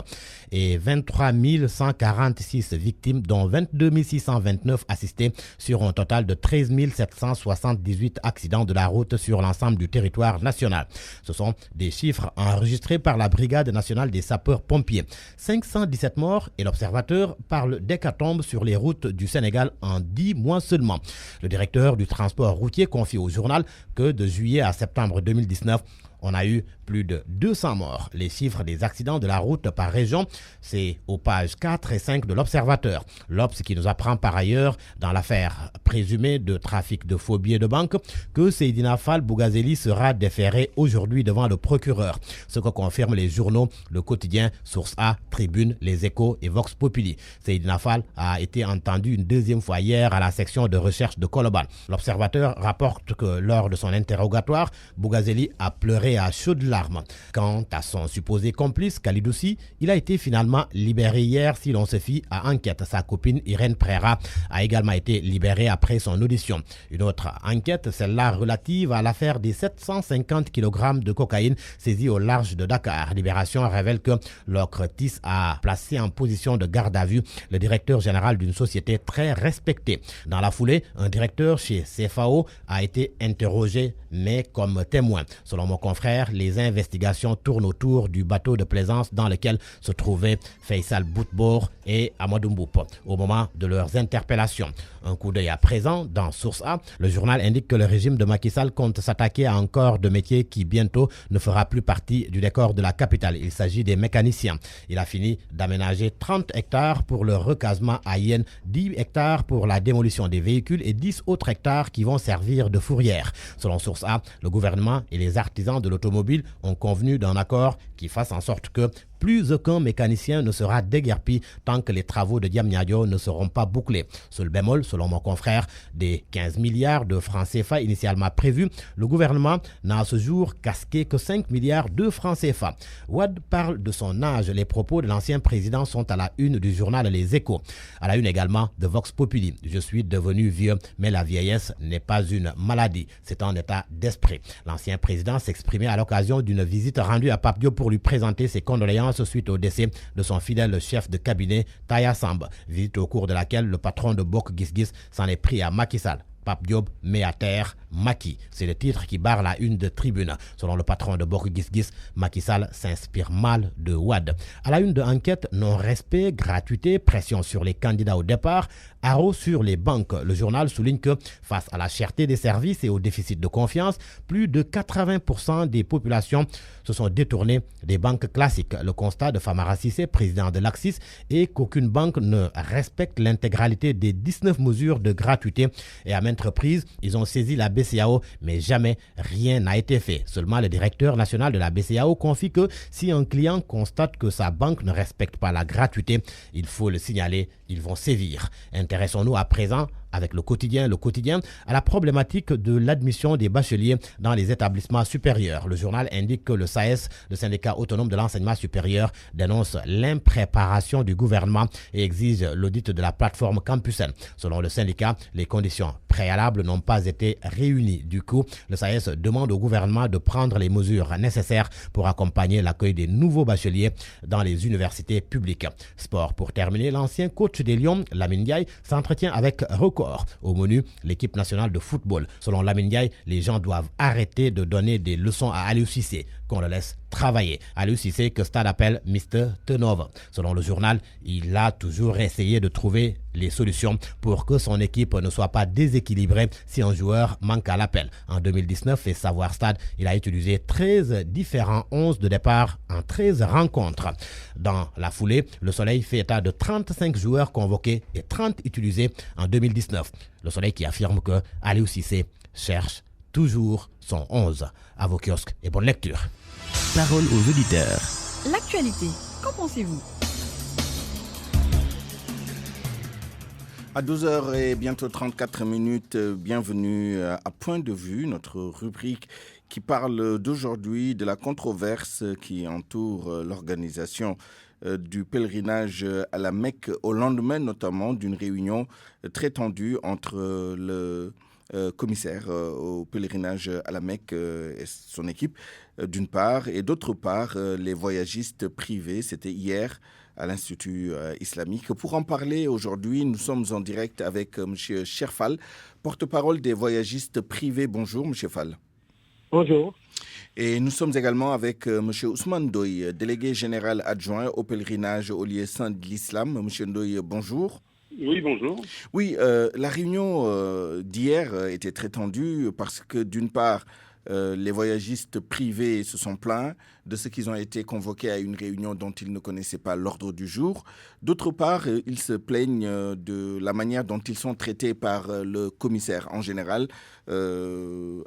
et 23 146 victimes, dont 22 629 assistés sur un total de 13 778 accidents de la route sur l'ensemble du territoire national. Ce sont des chiffres enregistrés par la Brigade nationale des sapeurs-pompiers. 517 morts et l'Observateur parle d'hécatombe sur les routes du Sénégal en 10 mois seulement. Le directeur du transport routier confie au journal que de juillet à septembre 2019, on a eu plus de 200 morts. Les chiffres des accidents de la route par région, c'est aux pages 4 et 5 de l'Observateur. L'Obs qui nous apprend par ailleurs, dans l'affaire présumée de trafic de faux billets de banque, que Seydina Fall Bougazeli sera déféré aujourd'hui devant le procureur. Ce que confirment les journaux Le Quotidien, Source A, Tribune, Les Échos et Vox Populi. Seydina Fall a été entendu une deuxième fois hier à la section de recherche de Colobane. L'Observateur rapporte que lors de son interrogatoire, Bougazeli a pleuré à chaudes larmes. Quant à son supposé complice, Kalidoussi, il a été finalement libéré hier si l'on se fie à enquête. Sa copine Irène Préra a également été libérée après son audition. Une autre enquête, celle-là relative à l'affaire des 750 kg de cocaïne saisie au large de Dakar. Libération révèle que l'OCRTIS a placé en position de garde à vue le directeur général d'une société très respectée. Dans la foulée, un directeur chez CFAO a été interrogé, mais comme témoin. Selon mon confrère confrères, les investigations tournent autour du bateau de plaisance dans lequel se trouvaient Faisal Boutbour et Amadou Mboup au moment de leurs interpellations. Un coup d'œil à présent dans Source A, le journal indique que le régime de Macky Sall compte s'attaquer à un corps de métier qui bientôt ne fera plus partie du décor de la capitale. Il s'agit des mécaniciens. Il a fini d'aménager 30 hectares pour le recasement à Yen, 10 hectares pour la démolition des véhicules et 10 autres hectares qui vont servir de fourrière. Selon Source A, le gouvernement et les artisans de l'automobile ont convenu d'un accord qui fasse en sorte que plus aucun mécanicien ne sera déguerpi tant que les travaux de Diamniadio ne seront pas bouclés. Seul bémol, selon mon confrère, des 15 milliards de francs CFA initialement prévus, le gouvernement n'a à ce jour casqué que 5 milliards de francs CFA. Wade parle de son âge. Les propos de l'ancien président sont à la une du journal Les Échos. À la une également de Vox Populi. Je suis devenu vieux, mais la vieillesse n'est pas une maladie. C'est un état d'esprit. L'ancien président s'exprimait à l'occasion d'une visite rendue à Pape Diop pour lui présenter ses condoléances suite au décès de son fidèle chef de cabinet, Taya Samb, visite au cours de laquelle le patron de Bok Gis s'en est pris à Macky Sall. Pape Diop met à terre Macky. C'est le titre qui barre la une de Tribune. Selon le patron de Bok Gis, Macky Sall s'inspire mal de Wade. À la une de Enquête, non-respect, gratuité, pression sur les candidats au départ, haro sur les banques. Le journal souligne que face à la cherté des services et au déficit de confiance, plus de 80% des populations se sont détournées des banques classiques. Le constat de Famara Cissé, président de l'Axis, est qu'aucune banque ne respecte l'intégralité des 19 mesures de gratuité et à maintes reprises, ils ont saisi la BCEAO, mais jamais rien n'a été fait. Seulement, le directeur national de la BCEAO confie que si un client constate que sa banque ne respecte pas la gratuité, il faut le signaler, ils vont sévir. Intéressons-nous à présent avec le quotidien, à la problématique de l'admission des bacheliers dans les établissements supérieurs. Le journal indique que le SAES, le syndicat autonome de l'enseignement supérieur, dénonce l'impréparation du gouvernement et exige l'audit de la plateforme Campusen. Selon le syndicat, les conditions préalables n'ont pas été réunies. Du coup, le SAES demande au gouvernement de prendre les mesures nécessaires pour accompagner l'accueil des nouveaux bacheliers dans les universités publiques. Sport pour terminer, l'ancien coach des Lions, Lamine Ndiaye, s'entretient avec Record. Au menu, l'équipe nationale de football. Selon Lamine Ndiaye, les gens doivent arrêter de donner des leçons à Aliou Cissé, qu'on le laisse travailler. Aliou Cissé, que Stade appelle Mr. Turnover. Selon le journal, il a toujours essayé de trouver les solutions pour que son équipe ne soit pas déséquilibrée si un joueur manque à l'appel. En 2019, et Savoir Stade, il a utilisé 13 différents 11 de départ en 13 rencontres. Dans la foulée, le Soleil fait état de 35 joueurs convoqués et 30 utilisés en 2019. Le Soleil qui affirme que Aliou Cissé cherche toujours son 11. À vos kiosques et bonne lecture. Parole aux auditeurs. L'actualité, qu'en pensez-vous ? À 12h et bientôt 34 minutes, bienvenue à Point de vue, notre rubrique qui parle d'aujourd'hui de la controverse qui entoure l'organisation du pèlerinage à la Mecque au lendemain notamment d'une réunion très tendue entre le commissaire au pèlerinage à la Mecque et son équipe d'une part et d'autre part les voyagistes privés. C'était hier à l'Institut islamique. Pour en parler aujourd'hui, nous sommes en direct avec M. Cherfal, porte-parole des voyagistes privés. Bonjour M. Fall. Bonjour. Et nous sommes également avec M. Ousmane Doye, délégué général adjoint au pèlerinage au lieu saint de l'islam. M. Doye, bonjour. Oui, bonjour. Oui, la réunion d'hier était très tendue parce que d'une part, les voyagistes privés se sont plaints de ce qu'ils ont été convoqués à une réunion dont ils ne connaissaient pas l'ordre du jour. D'autre part, ils se plaignent de la manière dont ils sont traités par le commissaire en général. Ils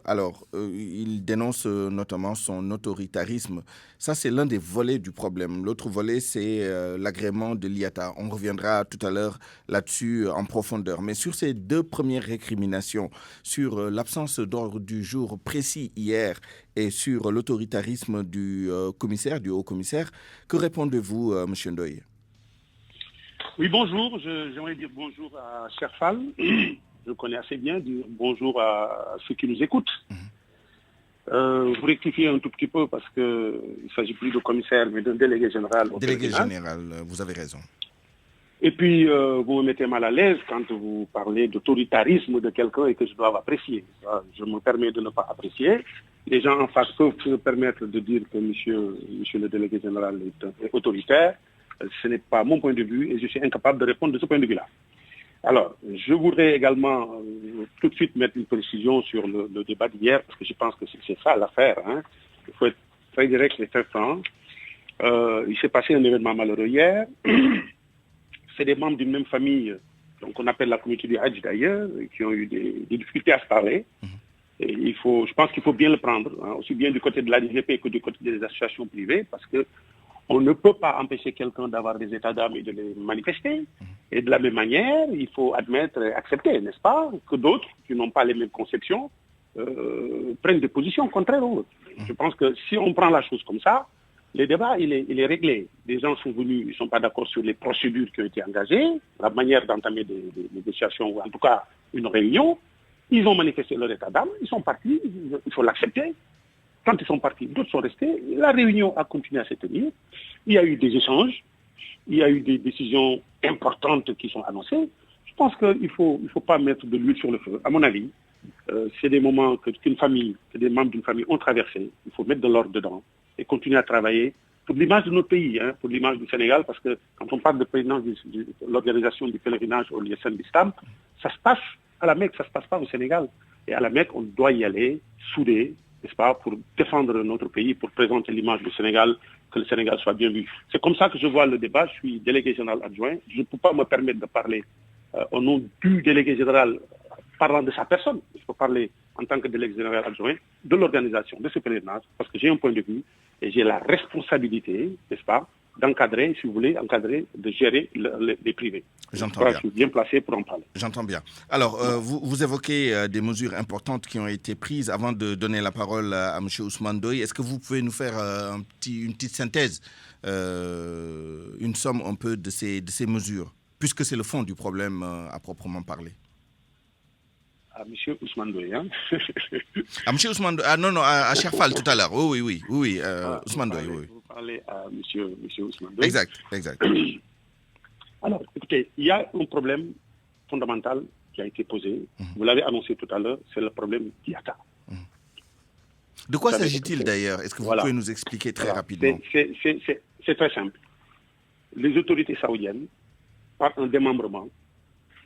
dénoncent notamment son autoritarisme. Ça, c'est l'un des volets du problème. L'autre volet, c'est l'agrément de l'IATA. On reviendra tout à l'heure là-dessus en profondeur. Mais sur ces deux premières récriminations, sur l'absence d'ordre du jour précis hier et sur l'autoritarisme du commissaire, du haut-commissaire, que répondez-vous, M. Ndoye ? Oui, bonjour. J'aimerais dire bonjour à Cherfal. Je connais assez bien. Dire bonjour à ceux qui nous écoutent. Vous rectifiez un tout petit peu parce qu'il ne s'agit plus de commissaire, mais d'un délégué général. Délégué général, vous avez raison. Et puis, vous me mettez mal à l'aise quand vous parlez d'autoritarisme de quelqu'un et que je dois apprécier. Je me permets de ne pas apprécier. les gens en face peuvent se permettre de dire que monsieur le délégué général est autoritaire. Ce n'est pas mon point de vue et je suis incapable de répondre de ce point de vue-là. Alors, je voudrais également tout de suite mettre une précision sur le débat d'hier, parce que je pense que c'est ça l'affaire. Hein. Il faut être très direct et très franc. Il s'est passé un événement malheureux hier. C'est des membres d'une même famille, donc on appelle la communauté du Hajj d'ailleurs, qui ont eu des difficultés à se parler. Et je pense qu'il faut bien le prendre, hein, aussi bien du côté de l'ADGP que du côté des associations privées, parce que on ne peut pas empêcher quelqu'un d'avoir des états d'âme et de les manifester. Et de la même manière, il faut admettre et accepter, n'est-ce pas, que d'autres qui n'ont pas les mêmes conceptions prennent des positions contraires aux autres. Je pense que si on prend la chose comme ça, le débat, il est réglé. Les gens sont venus, ils ne sont pas d'accord sur les procédures qui ont été engagées, la manière d'entamer des négociations, ou en tout cas une réunion. Ils ont manifesté leur état d'âme, ils sont partis, il faut l'accepter. Quand ils sont partis, d'autres sont restés. La réunion a continué à se tenir. Il y a eu des échanges. Il y a eu des décisions importantes qui sont annoncées. Je pense qu'il ne faut pas mettre de l'huile sur le feu. À mon avis, c'est des moments que des membres d'une famille ont traversés. Il faut mettre de l'ordre dedans et continuer à travailler pour l'image de notre pays, hein, pour l'image du Sénégal, parce que quand on parle de présidence de l'organisation du pèlerinage au lieu saint d'Islam, ça se passe à la Mecque, ça ne se passe pas au Sénégal. Et à la Mecque, on doit y aller soudé, n'est-ce pas, pour défendre notre pays, pour présenter l'image du Sénégal, que le Sénégal soit bien vu. C'est comme ça que je vois le débat. Je suis délégué général adjoint. Je ne peux pas me permettre de parler au nom du délégué général parlant de sa personne. Je peux parler en tant que délégué général adjoint de l'organisation de ce pèlerinage, parce que j'ai un point de vue et j'ai la responsabilité, n'est-ce pas, d'encadrer, si vous voulez, de gérer les privés. J'entends bien. Je suis bien placé pour en parler. J'entends bien. Alors, vous évoquez des mesures importantes qui ont été prises. Avant de donner la parole à M. Ousmane Doye, est-ce que vous pouvez nous faire une petite synthèse, une somme un peu de ces mesures, puisque c'est le fond du problème à proprement parler? À M. Ousmane Doye, hein? À M. Ousmane Doye, non, à Cherfal tout à l'heure. Oui, Ousmane Doye, oui. Vous parlez à M. Ousmane Doye. Exact. Alors, écoutez, il y a un problème fondamental qui a été posé. Vous l'avez annoncé tout à l'heure, c'est le problème d'IATA. De quoi s'agit-il d'ailleurs? Est-ce que vous pouvez nous expliquer très rapidement? C'est très simple. Les autorités saoudiennes, par un démembrement,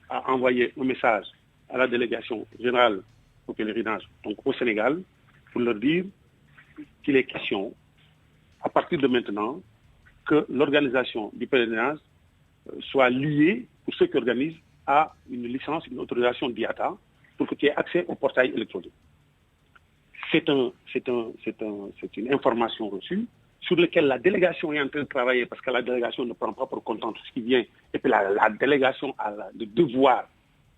ont envoyé un message à la délégation générale au pèlerinage, donc au Sénégal, pour leur dire qu'il est question, à partir de maintenant, que l'organisation du pèlerinage soit liée, pour ceux qui organisent, à une licence, une autorisation d'IATA, pour que tu aies accès au portail électronique. C'est une information reçue sur laquelle la délégation est en train de travailler, parce que la délégation ne prend pas pour compte tout ce qui vient, et puis la délégation a le devoir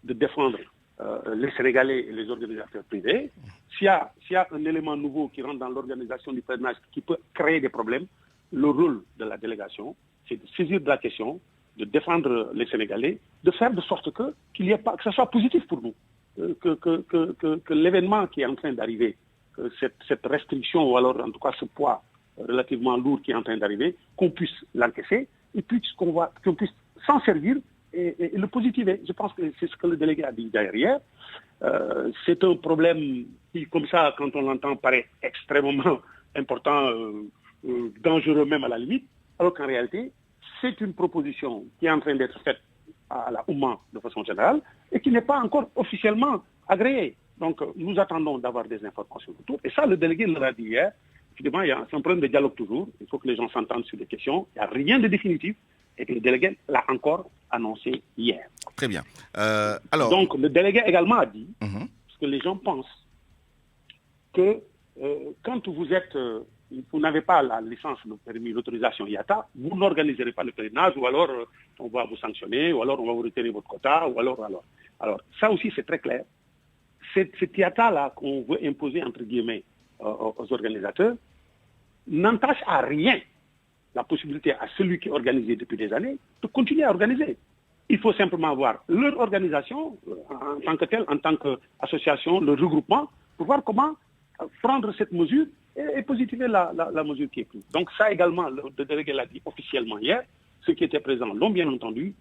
de défendre les Sénégalais et les organisateurs privés. S'il y a un élément nouveau qui rentre dans l'organisation du pèlerinage qui peut créer des problèmes, le rôle de la délégation, c'est de saisir de la question, de défendre les Sénégalais, de faire de sorte que ça soit positif pour nous, que l'événement qui est en train d'arriver, que cette restriction, ou alors en tout cas ce poids relativement lourd qui est en train d'arriver, qu'on puisse l'encaisser et puis qu'on puisse s'en servir et le positiver. Je pense que c'est ce que le délégué a dit derrière. C'est un problème qui, comme ça, quand on l'entend, paraît extrêmement important, dangereux même à la limite, alors qu'en réalité, c'est une proposition qui est en train d'être faite à la Oumma de façon générale et qui n'est pas encore officiellement agréée. Donc, nous attendons d'avoir des informations autour. Et ça, le délégué l'a dit hier. Évidemment, c'est un problème de dialogue toujours. Il faut que les gens s'entendent sur des questions. Il n'y a rien de définitif. Et que le délégué l'a encore annoncé hier. Très bien. Donc, le délégué également a dit, parce que les gens pensent que quand vous n'avez pas la licence, le permis, l'autorisation IATA, vous n'organiserez pas le pèlerinage, ou alors on va vous sanctionner, ou alors on va vous retirer votre quota, ou alors. Alors, ça aussi, c'est très clair. Cet IATA-là qu'on veut imposer, entre guillemets, aux organisateurs, n'entache à rien la possibilité à celui qui est organisé depuis des années de continuer à organiser. Il faut simplement voir leur organisation en tant que telle, en tant qu'association, le regroupement, pour voir comment prendre cette mesure et positiver la mesure qui est prise. Donc ça également, le délégué l'a dit officiellement hier, ceux qui étaient présents l'ont bien entendu,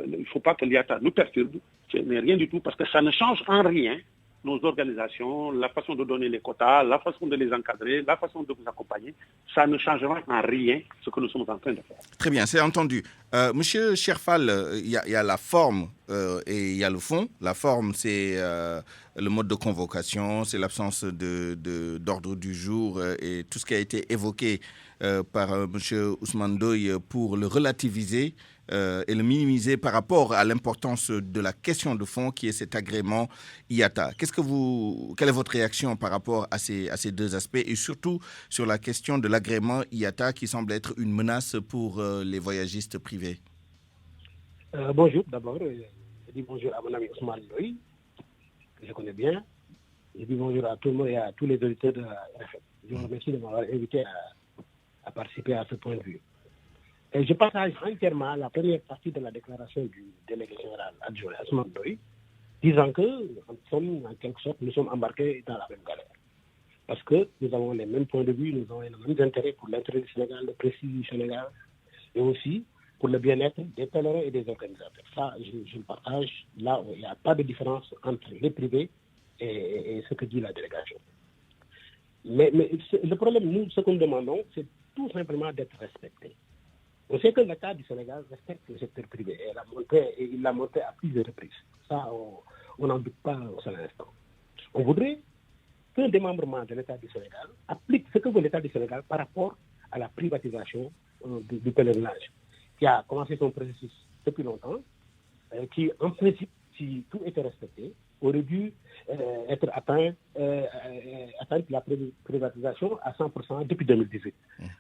il ne faut pas que l'IATA nous perturbe, ce n'est rien du tout, parce que ça ne change en rien nos organisations, la façon de donner les quotas, la façon de les encadrer, la façon de vous accompagner, ça ne changera en rien ce que nous sommes en train de faire. Très bien, c'est entendu. Monsieur Cherfal, il y a la forme et il y a le fond. La forme, c'est le mode de convocation, c'est l'absence d'ordre du jour et tout ce qui a été évoqué par monsieur Ousmane Ndoye pour le relativiser et le minimiser par rapport à l'importance de la question de fond qui est cet agrément IATA. Quelle est votre réaction par rapport à ces deux aspects et surtout sur la question de l'agrément IATA qui semble être une menace pour les voyagistes privés? Bonjour d'abord. Je dis bonjour à mon ami Ousmane Ndoye, que je connais bien. Je dis bonjour à tout le monde et à tous les auditeurs de la RFM. Je vous remercie de m'avoir invité à participer à ce point de vue. Et je partage entièrement la première partie de la déclaration du délégué général adjoint Ousmane Ndoye, disant que en quelque sorte, nous sommes embarqués dans la même galère. Parce que nous avons les mêmes points de vue, nous avons les mêmes intérêts pour l'intérêt du Sénégal, le prestige du Sénégal, et aussi pour le bien-être des pèlerins et des organisateurs. Ça, je le partage. Là, il n'y a pas de différence entre les privés et ce que dit la délégation. Mais le problème, nous, ce que nous demandons, c'est tout simplement d'être respecté. On sait que l'État du Sénégal respecte le secteur privé et il l'a montré à plusieurs reprises. Ça, on n'en doute pas au seul instant. On voudrait qu'un démembrement de l'État du Sénégal applique ce que veut l'État du Sénégal par rapport à la privatisation du pèlerinage, qui a commencé son processus depuis longtemps, qui, en principe, si tout était respecté, aurait dû être atteinte la privatisation à 100% depuis 2018.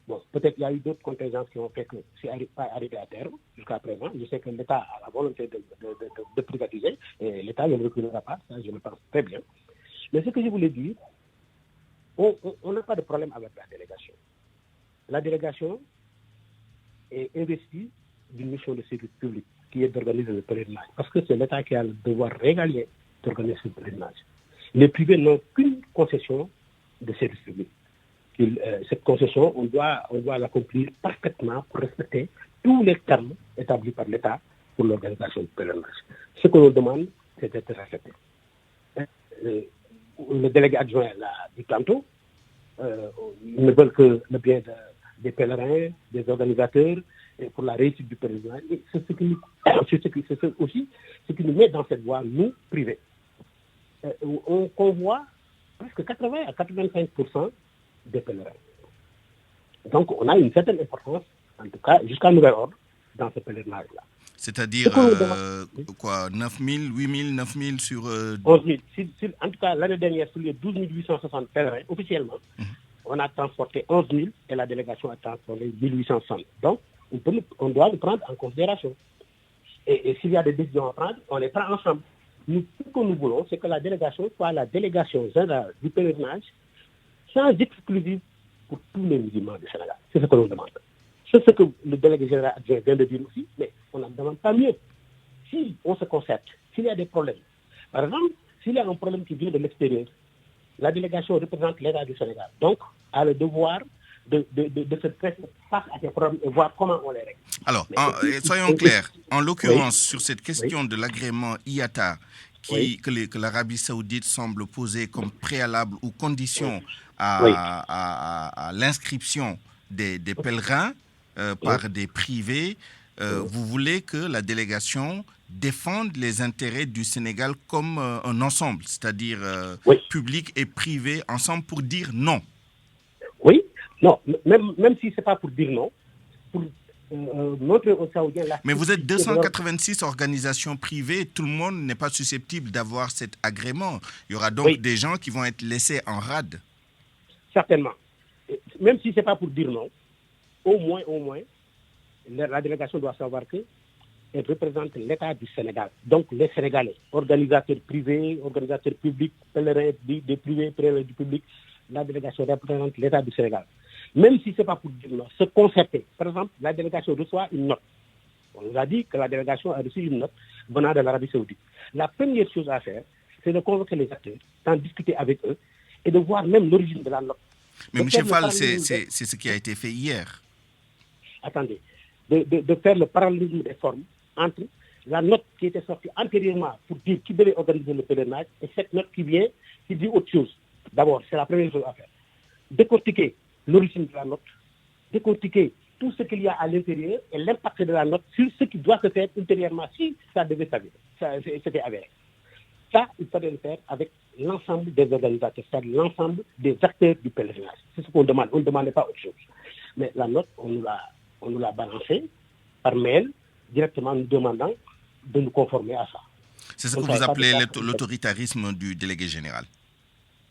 Bon, peut-être qu'il y a eu d'autres contingences qui ont fait que c'est pas arrivé à terme jusqu'à présent. Je sais que l'État a la volonté de privatiser et l'État ne le reculera pas, ça je le pense très bien. Mais ce que je voulais dire, on n'a pas de problème avec la délégation. La délégation est investie d'une mission de service public qui est d'organiser le pèlerinage, parce que c'est l'État qui a le devoir régalien d'organiser le pèlerinage. Les privés n'ont qu'une concession de service public. Cette concession, on doit l'accomplir parfaitement pour respecter tous les termes établis par l'État pour l'organisation du pèlerinage. Ce que l'on demande, c'est d'être respecté. Le délégué adjoint l'a dit tantôt, ils ne veulent que le bien des pèlerins, des organisateurs, et pour la réussite du pèlerinage. Et c'est aussi ce qui nous met dans cette voie, nous, privés. On convoie presque 80 à 85% des pèlerins. Donc, on a une certaine importance, en tout cas, jusqu'à nouvel ordre, dans ce pèlerinage-là. C'est-à-dire, 9 000, 8 000, 9 000 sur... 11 000. En tout cas, l'année dernière, sur les 12 860 pèlerins, officiellement, on a transporté 11 000 et la délégation a transporté 1860. Donc, on doit le prendre en considération. Et s'il y a des décisions à prendre, on les prend ensemble. Nous, ce que nous voulons, c'est que la délégation soit la délégation générale du pèlerinage sans exclusive pour tous les musulmans du Sénégal. C'est ce que l'on demande. C'est ce que le délégué général vient de dire aussi, mais on n'en demande pas mieux. Si on se concerte, s'il y a des problèmes, par exemple, s'il y a un problème qui vient de l'extérieur, la délégation représente l'État du Sénégal. Donc, a le devoir de se faire face à ces problèmes et voir comment on les règle. Alors, soyons clairs. En l'occurrence, sur cette question de l'agrément IATA que l'Arabie Saoudite semble poser comme préalable ou condition à l'inscription des pèlerins par des privés, vous voulez que la délégation défende les intérêts du Sénégal comme un ensemble, c'est-à-dire public et privé ensemble pour dire non. Oui. Non, même si ce n'est pas pour dire non, pour montrer aux Saoudiens... Mais vous êtes 286 organisations privées, tout le monde n'est pas susceptible d'avoir cet agrément. Il y aura donc des gens qui vont être laissés en rade. Certainement. Même si ce n'est pas pour dire non, au moins, la délégation doit savoir qu'elle représente l'État du Sénégal. Donc les Sénégalais, organisateurs privés, organisateurs publics, pèlerins des privés, pèlerins du public, la délégation représente l'État du Sénégal. Même si ce n'est pas pour dire non, se concerter. Par exemple, la délégation reçoit une note. On nous a dit que la délégation a reçu une note venant de l'Arabie Saoudite. La première chose à faire, c'est de convoquer les acteurs, d'en discuter avec eux et de voir même l'origine de la note. Mais M. Fall, c'est ce qui a été fait hier. Attendez. De faire le parallélisme des formes entre la note qui était sortie antérieurement pour dire qui devait organiser le pèlerinage et cette note qui vient, qui dit autre chose. D'abord, c'est la première chose à faire. Décortiquer l'origine de la note, décortiquer tout ce qu'il y a à l'intérieur et l'impact de la note sur ce qui doit se faire ultérieurement si ça devait s'avérer. C'était avéré. Ça, il fallait le faire avec l'ensemble des organisateurs, c'est-à-dire l'ensemble des acteurs du pèlerinage. C'est ce qu'on demande. On ne demandait pas autre chose. Mais la note, on nous l'a balancée par mail, directement nous demandant de nous conformer à ça. C'est ce que vous appelez l'autoritarisme du délégué général.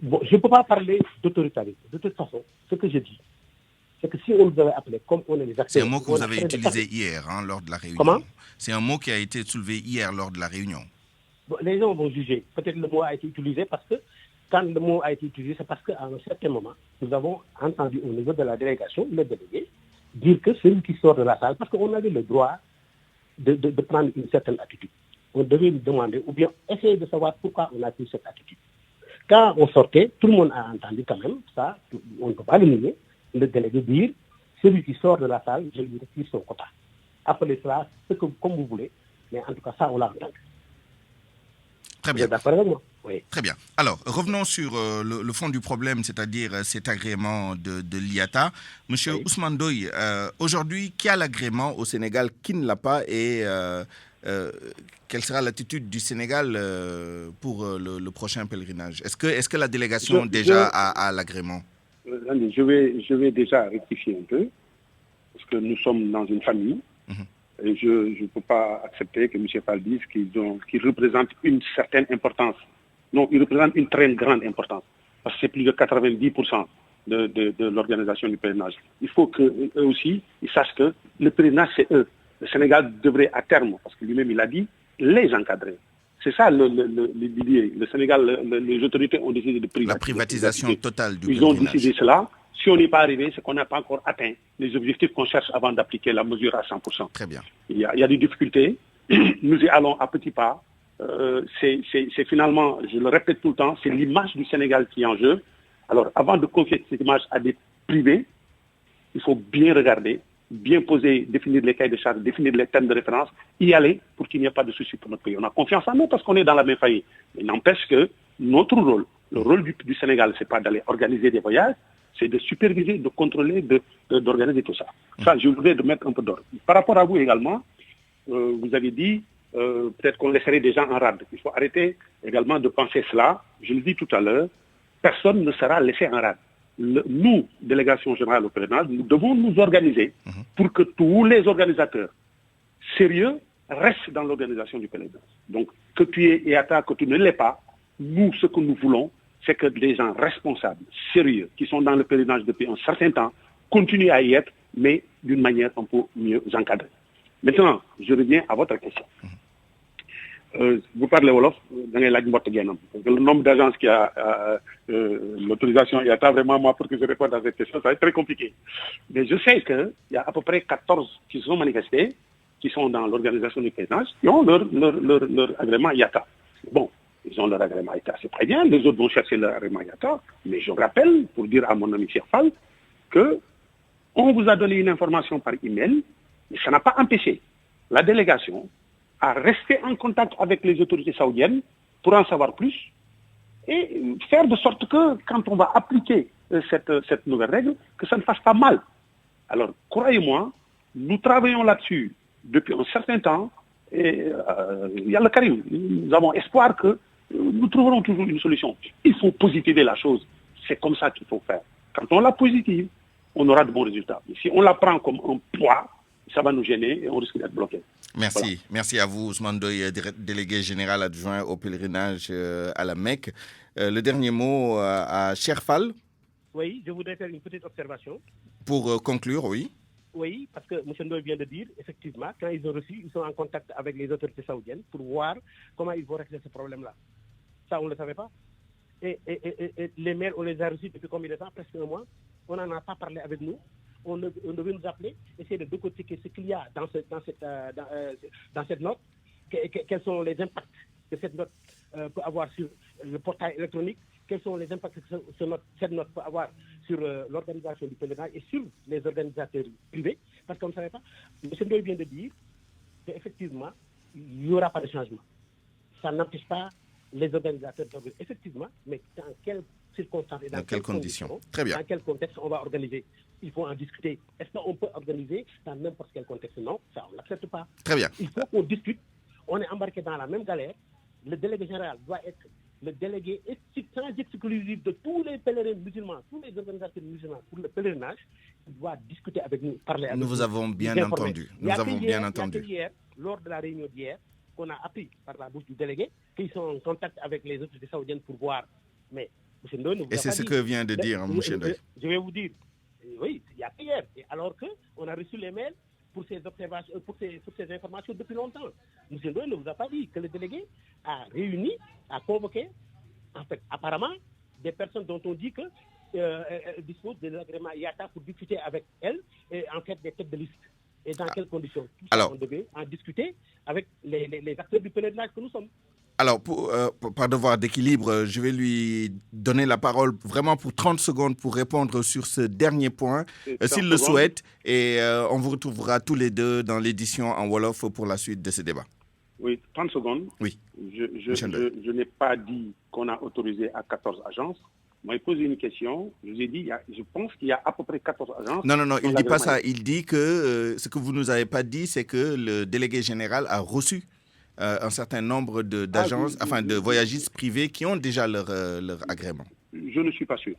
Bon, je ne peux pas parler d'autoritarisme. De toute façon, ce que je dis, c'est que si on nous avait appelé comme on est les acteurs... C'est un mot que vous avez utilisé hier lors de la réunion. Comment? C'est un mot qui a été soulevé hier lors de la réunion. Bon, les gens vont juger. Peut-être le mot a été utilisé parce que, quand le mot a été utilisé, c'est parce qu'à un certain moment, nous avons entendu au niveau de la délégation, le délégué, dire que celui qui sort de la salle, parce qu'on avait le droit de prendre une certaine attitude. On devait nous demander, ou bien essayer de savoir pourquoi on a pris cette attitude. Quand on sortait, tout le monde a entendu quand même, ça, on ne peut pas le nier, le délégué dire, celui qui sort de la salle, je lui retire son quota. Appelez cela comme vous voulez, mais en tout cas, ça, on l'a entendu. Très bien. Vous êtes d'accord avec moi? Oui. Très bien. Alors, revenons sur le fond du problème, c'est-à-dire cet agrément de l'IATA. Monsieur Ousmane Ndoye, aujourd'hui, qui a l'agrément au Sénégal, qui ne l'a pas et quelle sera l'attitude du Sénégal pour le prochain pèlerinage? Est-ce que la délégation a l'agrément? Je vais déjà rectifier un peu, parce que nous sommes dans une famille. Et je ne peux pas accepter que M. Fall dise qu'il représente une certaine importance. Non, il représente une très grande importance, parce que c'est plus de 90% de l'organisation du pèlerinage. Il faut qu'eux aussi, ils sachent que le pèlerinage, c'est eux. Le Sénégal devrait à terme, parce que lui-même il a dit, les encadrer. C'est ça l'idée. Le Sénégal, les autorités ont décidé de privatiser. La privatisation totale du pèlerinage. Ils ont décidé cela. Si on n'est pas arrivé, c'est qu'on n'a pas encore atteint les objectifs qu'on cherche avant d'appliquer la mesure à 100%. Très bien. Il y a des difficultés. Nous y allons à petits pas. C'est finalement, je le répète tout le temps, c'est l'image du Sénégal qui est en jeu. Alors, avant de confier cette image à des privés, il faut bien regarder, bien poser, définir les cahiers de charges, définir les thèmes de référence, y aller pour qu'il n'y ait pas de soucis pour notre pays. On a confiance en nous parce qu'on est dans la même famille. Mais n'empêche que notre rôle, le rôle du Sénégal, c'est pas d'aller organiser des voyages, c'est de superviser, de contrôler, d'organiser tout ça. Ça, je voudrais mettre un peu d'ordre. Par rapport à vous également, vous avez dit, peut-être qu'on laisserait des gens en rade. Il faut arrêter également de penser cela. Je le dis tout à l'heure, personne ne sera laissé en rade. Nous, délégation générale au pèlerinage, nous devons nous organiser pour que tous les organisateurs sérieux restent dans l'organisation du pèlerinage. Donc, que tu es IATA, que tu ne l'es pas, nous, ce que nous voulons, c'est que les gens responsables, sérieux, qui sont dans le pèlerinage depuis un certain temps, continuent à y être, mais d'une manière un peu mieux encadrée. Maintenant, je reviens à votre question. Vous parlez Wolof, le nombre d'agences qui a l'autorisation IATA, vraiment, moi, pour que je réponde à cette question, ça va être très compliqué. Mais je sais qu'il y a à peu près 14 qui se sont manifestés, qui sont dans l'organisation du pèlerinage, qui ont leur agrément IATA. Bon, ils ont leur agrément IATA, c'est très bien, les autres vont chercher leur agrément IATA, mais je rappelle, pour dire à mon ami Cheikh Fall, que on vous a donné une information par email, mais ça n'a pas empêché la délégation à rester en contact avec les autorités saoudiennes pour en savoir plus et faire de sorte que quand on va appliquer cette nouvelle règle, que ça ne fasse pas mal. Alors, croyez-moi, nous travaillons là-dessus depuis un certain temps et il y a le Karim. Nous avons espoir que nous trouverons toujours une solution. Il faut positiver la chose. C'est comme ça qu'il faut faire. Quand on la positive, on aura de bons résultats. Mais si on la prend comme un poids, ça va nous gêner et on risque d'être bloqué. Merci. Voilà. Merci à vous, Ousmane Ndoye, délégué général adjoint au pèlerinage à la Mecque. Le dernier mot à Cheikh Fall. Oui, je voudrais faire une petite observation. Pour conclure, oui. Oui, parce que M. Ndoye vient de dire, effectivement, quand ils ont reçu, ils sont en contact avec les autorités saoudiennes pour voir comment ils vont régler ce problème-là. Ça, on ne le savait pas. Et les mails, on les a reçus depuis combien de temps? Presque un mois. On n'en a pas parlé avec nous. On devait nous appeler, essayer de décortiquer ce qu'il y a dans cette note, quels sont les impacts que cette note peut avoir sur le portail électronique, quels sont les impacts que cette note peut avoir sur l'organisation du pèlerinage et sur les organisateurs privés, parce qu'on ne savait pas. M. Ndoye vient de dire qu'effectivement, il n'y aura pas de changement. Ça n'empêche pas les organisateurs d'organiser. Effectivement, mais dans quelles circonstances et dans quelles conditions, Très bien. Dans quel contexte on va organiser? Il faut en discuter. Est-ce qu'on peut organiser dans n'importe quel contexte? Non, ça, on ne l'accepte pas. Très bien. Il faut qu'on discute. On est embarqué dans la même galère. Le délégué général doit être le délégué sans exclusif de tous les pèlerins musulmans, tous les organisateurs musulmans pour le pèlerinage. Il doit discuter avec nous, parler avec nous. Nous vous avons bien entendu. Nous avons bien entendu. Hier, lors de la réunion d'hier, qu'on a appris par la bouche du délégué, qu'ils sont en contact avec les autorités saoudiennes pour voir. Mais M. Ndoye ne vous a pas dit. Et c'est ce que vient de dire M. Ndoye. Je vais vous dire, oui, il y a hier. Alors qu'on a reçu les mails pour ces observations, pour ces informations depuis longtemps. M. Ndoye ne vous a pas dit que le délégué a réuni, a convoqué, en fait, apparemment, des personnes dont on dit qu'elles disposent de l'agrément IATA pour discuter avec elles et en fait des têtes de liste. Et dans quelles conditions? Alors, on devait en discuter avec les acteurs du pèlerinage que nous sommes. Alors, par devoir d'équilibre, je vais lui donner la parole vraiment pour 30 secondes pour répondre sur ce dernier point, s'il le souhaite. Et on vous retrouvera tous les deux dans l'édition en Wolof pour la suite de ce débat. Oui, 30 secondes. Oui. Je n'ai pas dit qu'on a autorisé à 14 agences. Moi, il pose une question. Je vous ai dit, je pense qu'il y a à peu près 14 agences. Non, il ne dit pas ça. Il dit que ce que vous ne nous avez pas dit, c'est que le délégué général a reçu un certain nombre d'agences, de voyagistes privés qui ont déjà leur agrément. Je ne suis pas sûr.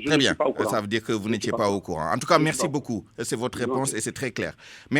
Très bien. Ça veut dire que vous n'étiez pas au courant. En tout cas, merci beaucoup. C'est votre réponse et c'est très clair.